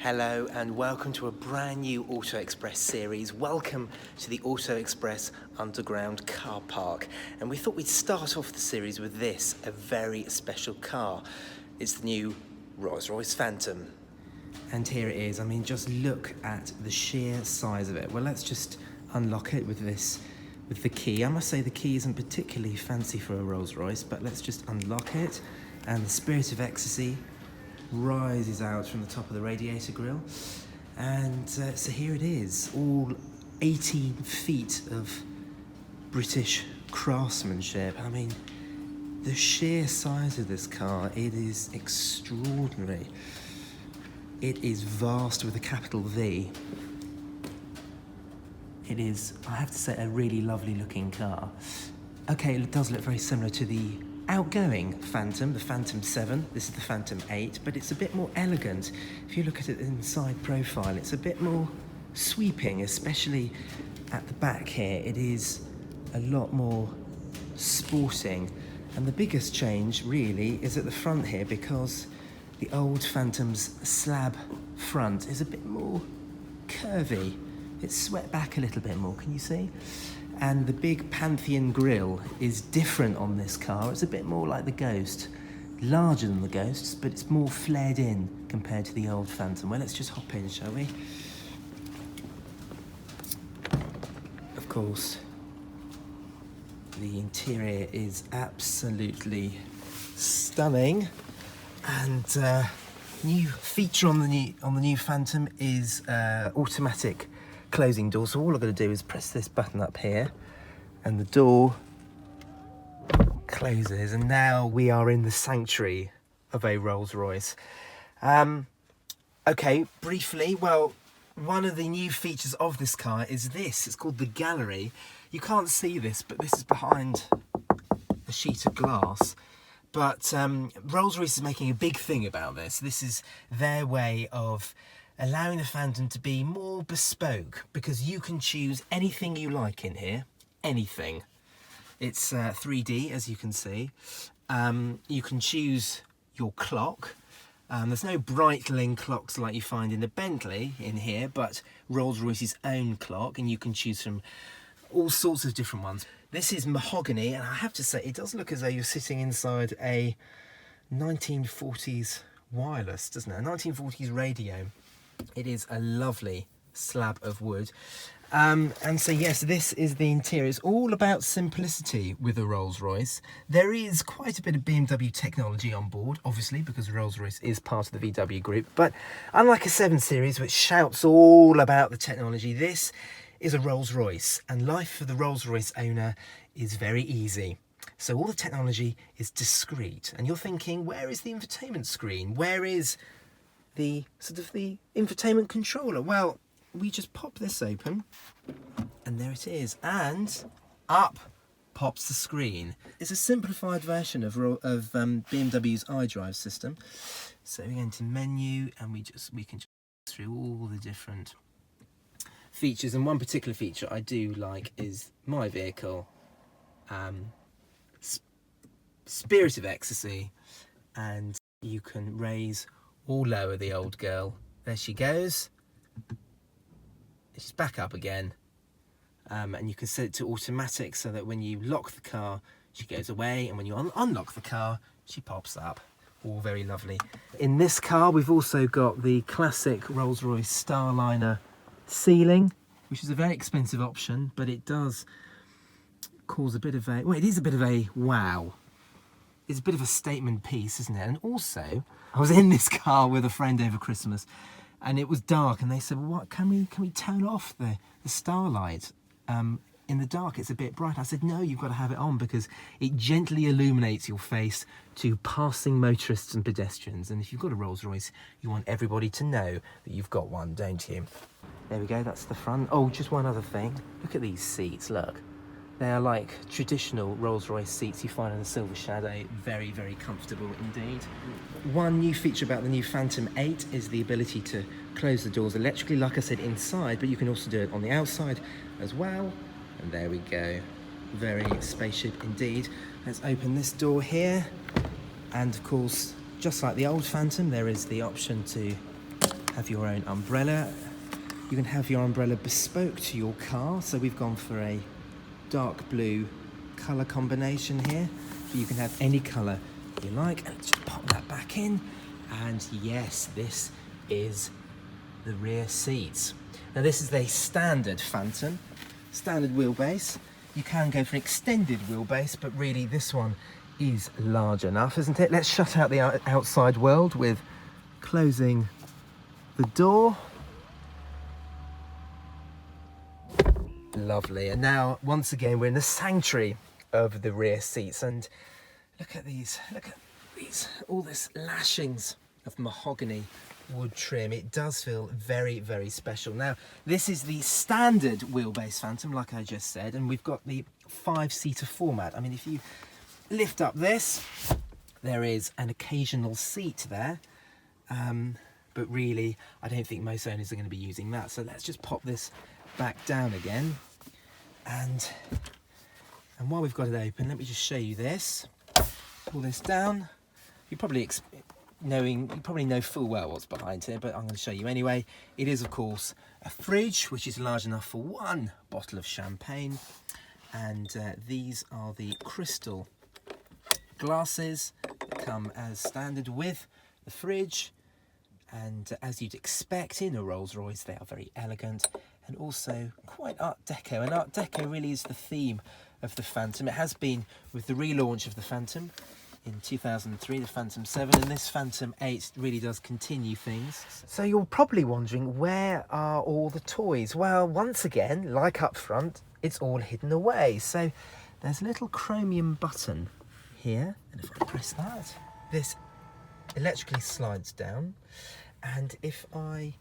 Hello and welcome to a brand new Auto Express series. Welcome to the Auto Express Underground car park. And we thought we'd start off the series with this, a very special car. It's the new Rolls-Royce Phantom. And here it is. I mean, just look at the sheer size of it. Well, let's just unlock it with the key. I must say the key isn't particularly fancy for a Rolls-Royce, but let's just unlock it. And the spirit of ecstasy rises out from the top of the radiator grille, and so here it is, all 18 feet of British craftsmanship. I mean, the sheer size of this car, it is extraordinary. It is vast with a capital V. It is, I have to say, a really lovely looking car. Okay, it does look very similar to the outgoing Phantom, the Phantom 7. This is the Phantom 8, but it's a bit more elegant. If you look at it inside profile, it's a bit more sweeping, especially at the back here. It is a lot more sporting. And the biggest change really is at the front here, because the old Phantom's slab front is a bit more curvy. It's swept back a little bit more, can you see? And the big Pantheon grille is different on this car. It's a bit more like the Ghost, larger than the Ghosts, but it's more flared in compared to the old Phantom. Well, let's just hop in, shall we? Of course, the interior is absolutely stunning, and new feature on the new Phantom is automatic closing door. So all I've got to do is press this button up here and the door closes, and now we are in the sanctuary of a Rolls-Royce. Okay, briefly, well, one of the new features of this car is this. It's called the gallery. You can't see this, but this is behind a sheet of glass. But Rolls-Royce is making a big thing about this. This is their way of allowing the Phantom to be more bespoke, because you can choose anything you like in here, anything. It's 3D, as you can see. You can choose your clock. There's no Breitling clocks like you find in a Bentley in here, but Rolls-Royce's own clock, and you can choose from all sorts of different ones. This is mahogany, and I have to say, it does look as though you're sitting inside a 1940s wireless, doesn't it? A 1940s radio. It is a lovely slab of wood. And so yes, this is the interior. It's all about simplicity with a Rolls-Royce. There is quite a bit of BMW technology on board, obviously, because Rolls-Royce is part of the VW group. But unlike a 7 Series, which shouts all about the technology, this is a Rolls-Royce, and life for the Rolls-Royce owner is very easy. So all the technology is discreet, and you're thinking, where is the infotainment screen? Where is the infotainment controller? Well, we just pop this open, and there it is, and up pops the screen. It's a simplified version of BMW's iDrive system. So we go into menu, and we can just go through all the different features. And one particular feature I do like is my vehicle, spirit of ecstasy, and you can raise or lower the old girl. There she goes. She's back up again. And you can set it to automatic, so that when you lock the car, she goes away, and when you unlock the car, she pops up. All very lovely. In this car, we've also got the classic Rolls-Royce Starliner ceiling, which is a very expensive option, but it does cause a bit of a, well, it is a bit of a wow. It's a bit of a statement piece, isn't it? And also, I was in this car with a friend over Christmas, and it was dark, and they said, well, what, can we turn off the starlight? In the dark, it's a bit bright. I said, no, you've got to have it on, because it gently illuminates your face to passing motorists and pedestrians. And if you've got a Rolls-Royce, you want everybody to know that you've got one, don't you? There we go, that's the front. Oh, just one other thing. Look at these seats, look. They are like traditional Rolls-Royce seats you find in the Silver Shadow. Very, very comfortable indeed. One new feature about the new Phantom 8 is the ability to close the doors electrically, like I said, inside, but you can also do it on the outside as well. And there we go. Very spaceship indeed. Let's open this door here. And of course, just like the old Phantom, there is the option to have your own umbrella. You can have your umbrella bespoke to your car. So we've gone for a dark blue colour combination here. So you can have any colour you like. And just pop that back in. And yes, this is the rear seats. Now this is a standard Phantom, standard wheelbase. You can go for an extended wheelbase, but really this one is large enough, isn't it? Let's shut out the outside world with closing the door. Lovely. And now, once again, we're in the sanctuary of the rear seats. And look at these, all this lashings of mahogany wood trim. It does feel very, very special. Now, this is the standard wheelbase Phantom, like I just said, and we've got the 5-seater format. I mean, if you lift up this, there is an occasional seat there, but really, I don't think most owners are going to be using that. So let's just pop this back down again, and while we've got it open, let me just show you this. Pull this down. You probably know full well what's behind here, but I'm going to show you anyway. It is, of course, a fridge, which is large enough for one bottle of champagne, and these are the crystal glasses that come as standard with the fridge. And as you'd expect in a Rolls-Royce, they are very elegant and also quite Art Deco. And Art Deco really is the theme of the Phantom. It has been with the relaunch of the Phantom in 2003, the Phantom 7, and this Phantom 8 really does continue things. So you're probably wondering, where are all the toys? Well, once again, like up front, it's all hidden away. So there's a little chromium button here, and if I press that, this electrically slides down. And if I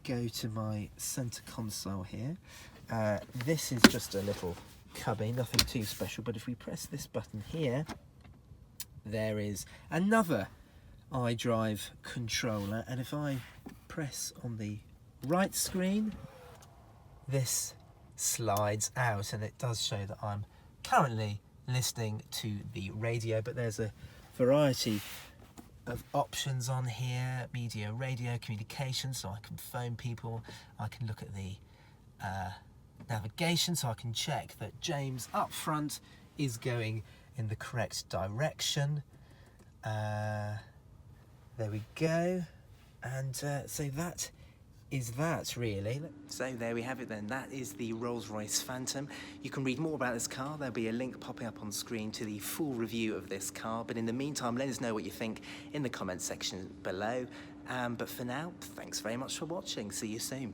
go to my centre console here, this is just a little cubby, nothing too special, but if we press this button here, there is another iDrive controller, and if I press on the right screen, this slides out, and it does show that I'm currently listening to the radio, but there's a variety of options on here: media, radio, communication, so I can phone people. I can look at the navigation, so I can check that James up front is going in the correct direction. There we go. And so that is that, really. So there we have it then. That is the Rolls-Royce Phantom. You can read more about this car. There'll be a link popping up on screen to the full review of this car. But in the meantime, let us know what you think in the comments section below. But for now, thanks very much for watching. See you soon.